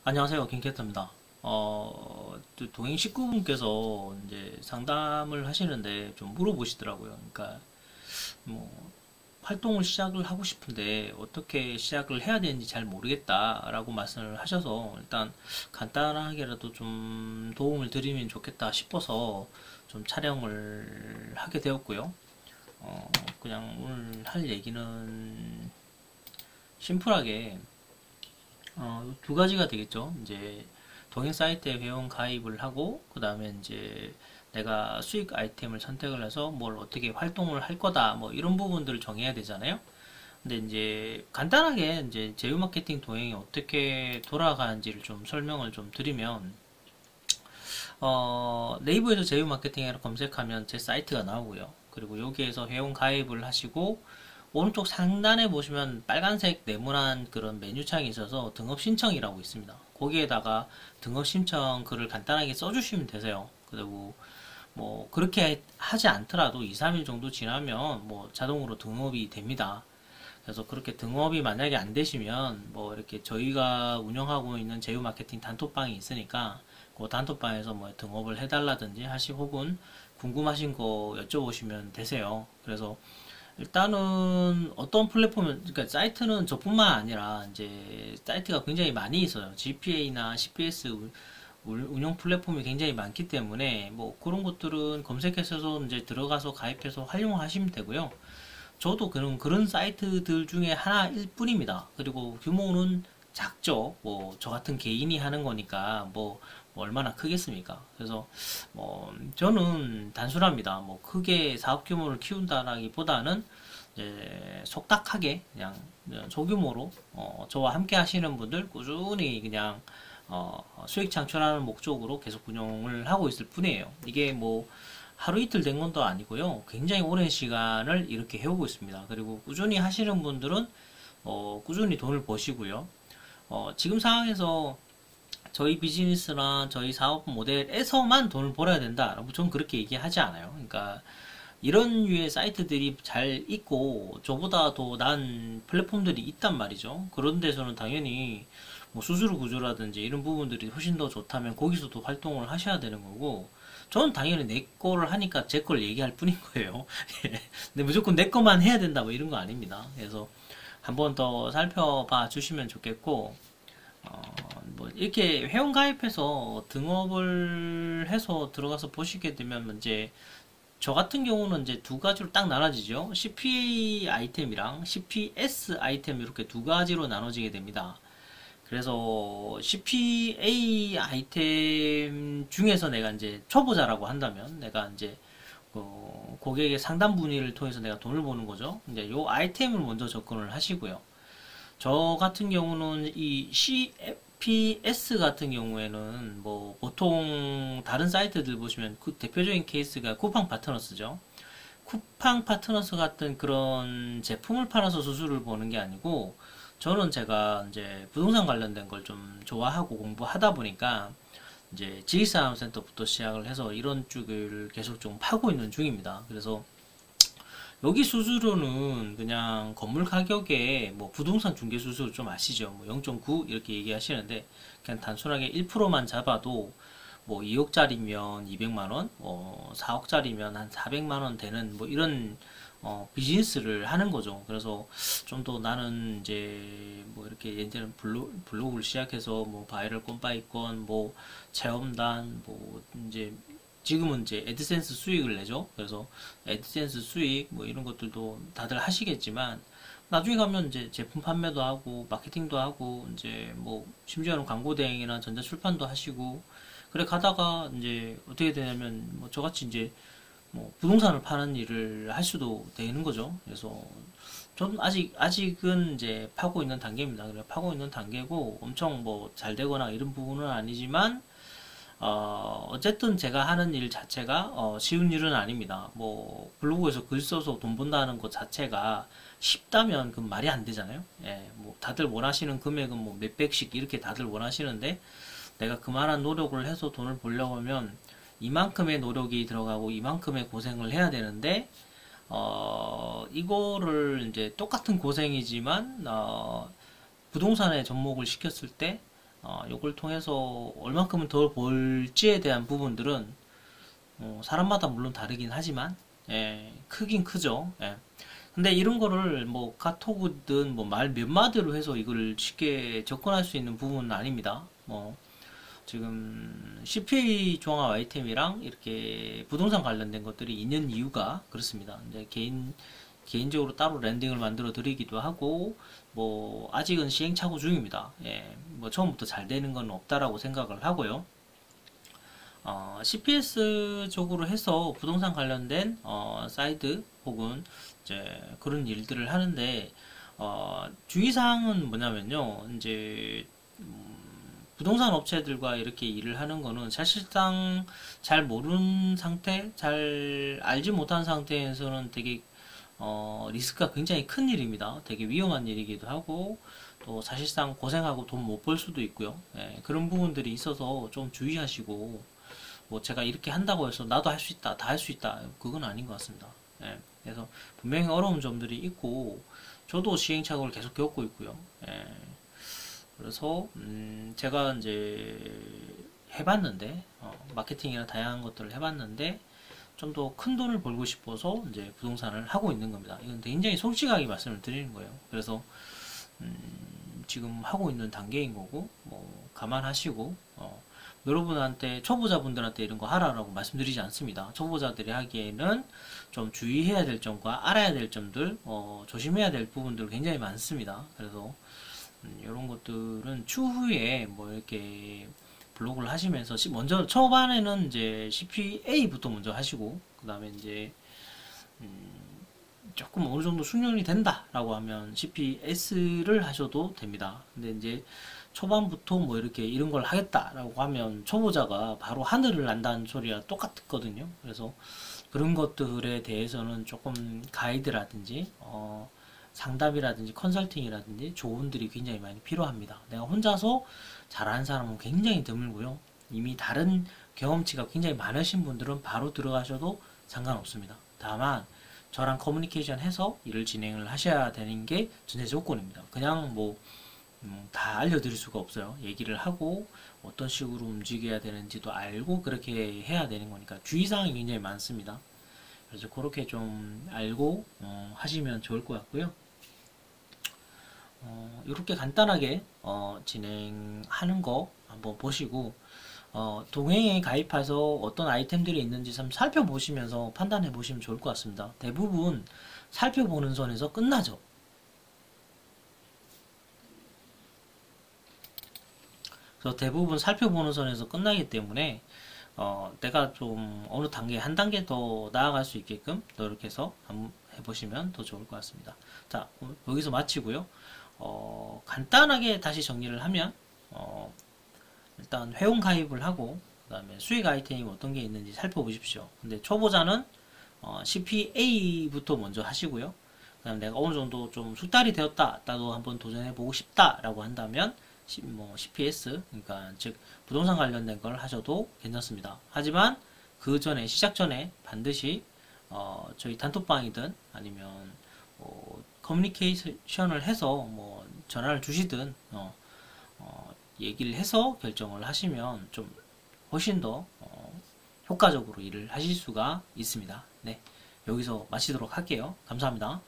안녕하세요. 김캐터입니다. 또 동행 식구분께서 이제 상담을 하시는데 좀 물어보시더라고요. 그러니까 뭐 활동을 시작을 하고 싶은데 어떻게 시작을 해야 되는지 잘 모르겠다라고 말씀을 하셔서 일단 간단하게라도 좀 도움을 드리면 좋겠다 싶어서 좀 촬영을 하게 되었고요. 그냥 오늘 할 얘기는 심플하게 두 가지가 되겠죠. 이제 동행 사이트에 회원 가입을 하고 그 다음에 이제 내가 수익 아이템을 선택을 해서 뭘 어떻게 활동을 할 거다 뭐 이런 부분들을 정해야 되잖아요. 근데 이제 간단하게 이제 제휴 마케팅 동행이 어떻게 돌아가는지를 좀 설명을 좀 드리면 네이버에서 제휴 마케팅이라고 검색하면 제 사이트가 나오고요. 그리고 여기에서 회원 가입을 하시고 오른쪽 상단에 보시면 빨간색 네모난 그런 메뉴창이 있어서 등업 신청이라고 있습니다. 거기에다가 등업 신청 글을 간단하게 써주시면 되세요. 그리고 뭐 그렇게 하지 않더라도 2, 3일 정도 지나면 뭐 자동으로 등업이 됩니다. 그래서 그렇게 등업이 만약에 안 되시면 뭐 이렇게 저희가 운영하고 있는 제휴 마케팅 단톡방이 있으니까 그 단톡방에서 뭐 등업을 해달라든지 하시 혹은 궁금하신 거 여쭤보시면 되세요. 그래서 일단은 어떤 플랫폼, 그러니까 사이트는 저뿐만 아니라 이제 사이트가 굉장히 많이 있어요. GPA나 CPS 운영 플랫폼이 굉장히 많기 때문에 뭐 그런 것들은 검색해서 이제 들어가서 가입해서 활용하시면 되고요. 저도 그런 사이트들 중에 하나일 뿐입니다. 그리고 규모는 작죠. 뭐 저 같은 개인이 하는 거니까 뭐 얼마나 크겠습니까? 그래서 뭐 저는 단순합니다. 뭐 크게 사업 규모를 키운다라기보다는 이제 속닥하게 그냥 소규모로 저와 함께 하시는 분들 꾸준히 그냥 수익 창출하는 목적으로 계속 운영을 하고 있을 뿐이에요. 이게 뭐 하루 이틀 된 건도 아니고요. 굉장히 오랜 시간을 이렇게 해오고 있습니다. 그리고 꾸준히 하시는 분들은 꾸준히 돈을 버시고요. 지금 상황에서 저희 비즈니스나 저희 사업 모델에서만 돈을 벌어야 된다라고 저는 그렇게 얘기하지 않아요. 그러니까 이런 류의 사이트들이 잘 있고 저보다 더 나은 플랫폼들이 있단 말이죠. 그런 데서는 당연히 뭐 수수료 구조라든지 이런 부분들이 훨씬 더 좋다면 거기서도 활동을 하셔야 되는 거고 저는 당연히 내 거를 하니까 제 걸 얘기할 뿐인 거예요. 근데 무조건 내 거만 해야 된다 뭐 이런 거 아닙니다. 그래서 한번 더 살펴봐 주시면 좋겠고 뭐 이렇게 회원 가입해서 등업을 해서 들어가서 보시게 되면 이제 저 같은 경우는 이제 두 가지로 딱 나눠지죠. CPA 아이템이랑 CPS 아이템 이렇게 두 가지로 나눠지게 됩니다. 그래서 CPA 아이템 중에서 내가 이제 초보자라고 한다면 내가 이제 고객의 상담 문의를 통해서 내가 돈을 버는 거죠. 이제 요 아이템을 먼저 접근을 하시고요. 저 같은 경우는 이 CPS 같은 경우에는 뭐 보통 다른 사이트들 보시면 그 대표적인 케이스가 쿠팡 파트너스죠. 쿠팡 파트너스 같은 그런 제품을 팔아서 수수료를 버는 게 아니고 저는 제가 이제 부동산 관련된 걸 좀 좋아하고 공부하다 보니까 이제 지식산업센터부터 시작을 해서 이런 쪽을 계속 좀 파고 있는 중입니다. 그래서 여기 수수료는 그냥 건물 가격에 뭐 부동산 중개 수수료 좀 아시죠? 뭐 0.9 이렇게 얘기하시는데 그냥 단순하게 1%만 잡아도 뭐 2억짜리면 200만 원, 4억짜리면 한 400만 원 되는 뭐 이런 비즈니스를 하는 거죠. 그래서 좀 더 나는 이제 뭐 이렇게 예전에는 블로그를 시작해서 뭐 바이럴 꼼바이건 뭐 체험단 뭐 이제 지금은 이제 애드센스 수익을 내죠. 그래서 애드센스 수익 뭐 이런 것들도 다들 하시겠지만 나중에 가면 이제 제품 판매도 하고 마케팅도 하고 이제 뭐 심지어는 광고 대행이나 전자 출판도 하시고 그래 가다가 이제 어떻게 되냐면 뭐 저같이 이제 뭐 부동산을 파는 일을 할 수도 되는 거죠. 그래서 저는 아직은 이제 파고 있는 단계입니다. 그래 파고 있는 단계고 엄청 뭐 잘 되거나 이런 부분은 아니지만 어쨌든 제가 하는 일 자체가 쉬운 일은 아닙니다. 뭐 블로그에서 글 써서 돈 번다는 것 자체가 쉽다면 그 말이 안 되잖아요. 예, 뭐 다들 원하시는 금액은 뭐 몇백씩 이렇게 다들 원하시는데 내가 그만한 노력을 해서 돈을 벌려고 하면 이만큼의 노력이 들어가고 이만큼의 고생을 해야 되는데 이거를 이제 똑같은 고생이지만 부동산에 접목을 시켰을 때 요걸 통해서 얼만큼은 더 벌지에 대한 부분들은 사람마다 물론 다르긴 하지만 예, 크긴 크죠. 예. 근데 이런 거를 뭐 카톡이든 뭐 말 몇 마디로 해서 이걸 쉽게 접근할 수 있는 부분은 아닙니다. 뭐 지금 CPA 종합 아이템이랑 이렇게 부동산 관련된 것들이 있는 이유가 그렇습니다. 이제 개인적으로 따로 랜딩을 만들어 드리기도 하고, 뭐, 아직은 시행착오 중입니다. 예, 뭐, 처음부터 잘 되는 건 없다라고 생각을 하고요. CPS 쪽으로 해서 부동산 관련된, 사이트 혹은 이제 그런 일들을 하는데, 주의사항은 뭐냐면요. 이제, 부동산 업체들과 이렇게 일을 하는 거는 사실상 잘 모르는 상태, 잘 알지 못한 상태에서는 되게 리스크가 굉장히 큰 일입니다. 되게 위험한 일이기도 하고 또 사실상 고생하고 돈 못 벌 수도 있고요. 예, 그런 부분들이 있어서 좀 주의하시고 뭐 제가 이렇게 한다고 해서 나도 할 수 있다, 다 할 수 있다 그건 아닌 것 같습니다. 예, 그래서 분명히 어려운 점들이 있고 저도 시행착오를 계속 겪고 있고요. 예, 그래서 제가 이제 해봤는데 마케팅이나 다양한 것들을 해봤는데 좀 더 큰 돈을 벌고 싶어서 이제 부동산을 하고 있는 겁니다. 이건 굉장히 솔직하게 말씀을 드리는 거예요. 그래서 지금 하고 있는 단계인 거고 뭐 감안하시고 여러분한테 초보자분들한테 이런 거 하라라고 말씀드리지 않습니다. 초보자들이 하기에는 좀 주의해야 될 점과 알아야 될 점들, 조심해야 될 부분들 굉장히 많습니다. 그래서 이런 것들은 추후에 뭐 이렇게 블로그를 하시면서 먼저 초반에는 이제 CPA부터 먼저 하시고 그 다음에 이제 조금 어느 정도 숙련이 된다라고 하면 CPS를 하셔도 됩니다. 근데 이제 초반부터 뭐 이렇게 이런 걸 하겠다라고 하면 초보자가 바로 하늘을 난다는 소리와 똑같거든요. 그래서 그런 것들에 대해서는 조금 가이드라든지 상담이라든지 컨설팅이라든지 조언들이 굉장히 많이 필요합니다. 내가 혼자서 잘하는 사람은 굉장히 드물고요. 이미 다른 경험치가 굉장히 많으신 분들은 바로 들어가셔도 상관없습니다. 다만 저랑 커뮤니케이션 해서 일을 진행을 하셔야 되는 게 전제 조건입니다. 그냥 뭐 다 알려드릴 수가 없어요. 얘기를 하고 어떤 식으로 움직여야 되는지도 알고 그렇게 해야 되는 거니까 주의사항이 굉장히 많습니다. 그래서 그렇게 좀 알고 하시면 좋을 것 같고요. 이렇게 간단하게 진행하는 거 한번 보시고 동행에 가입해서 어떤 아이템들이 있는지 좀 살펴보시면서 판단해 보시면 좋을 것 같습니다. 대부분 살펴보는 선에서 끝나죠. 그래서 대부분 살펴보는 선에서 끝나기 때문에 내가 좀 어느 단계 한 단계 더 나아갈 수 있게끔 노력해서 한번 해보시면 더 좋을 것 같습니다. 자, 여기서 마치고요. 간단하게 다시 정리를 하면 일단 회원 가입을 하고 그 다음에 수익 아이템이 어떤 게 있는지 살펴보십시오. 근데 초보자는 CPA부터 먼저 하시고요. 그 다음에 내가 어느 정도 좀 숙달이 되었다, 나도 한번 도전해보고 싶다라고 한다면 뭐 CPS, 그러니까 즉 부동산 관련된 걸 하셔도 괜찮습니다. 하지만 그 전에 시작 전에 반드시 저희 단톡방이든 아니면 커뮤니케이션을 해서 뭐 전화를 주시든 얘기를 해서 결정을 하시면 좀 훨씬 더 효과적으로 일을 하실 수가 있습니다. 네, 여기서 마치도록 할게요. 감사합니다.